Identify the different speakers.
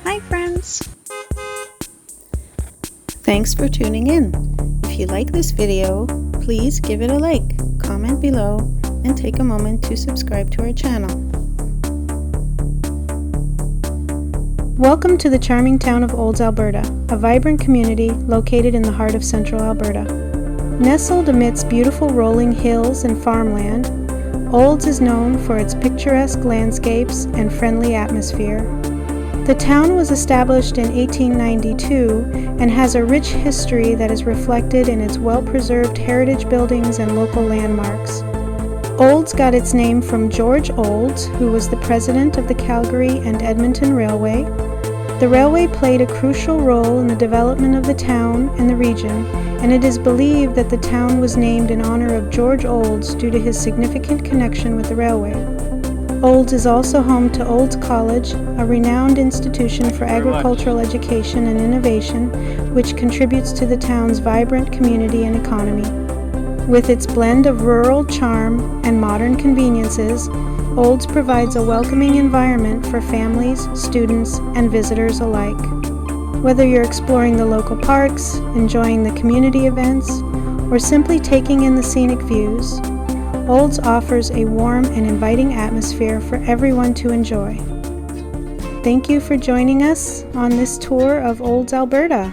Speaker 1: Hi friends! Thanks for tuning in. If you like this video, please give it a like, comment below, and take a moment to subscribe to our channel. Welcome to the charming town of Olds, Alberta, a vibrant community located in the heart of central Alberta. Nestled amidst beautiful rolling hills and farmland, Olds is known for its picturesque landscapes and friendly atmosphere. The town was established in 1892 and has a rich history that is reflected in its well-preserved heritage buildings and local landmarks. Olds got its name from George Olds, who was the president of the Calgary and Edmonton Railway. The railway played a crucial role in the development of the town and the region, and it is believed that the town was named in honor of George Olds due to his significant connection with the railway. Olds is also home to Olds College, a renowned institution for agricultural education and innovation, which contributes to the town's vibrant community and economy. With its blend of rural charm and modern conveniences, Olds provides a welcoming environment for families, students, and visitors alike. Whether you're exploring the local parks, enjoying the community events, or simply taking in the scenic views, Olds offers a warm and inviting atmosphere for everyone to enjoy. Thank you for joining us on this tour of Olds, Alberta.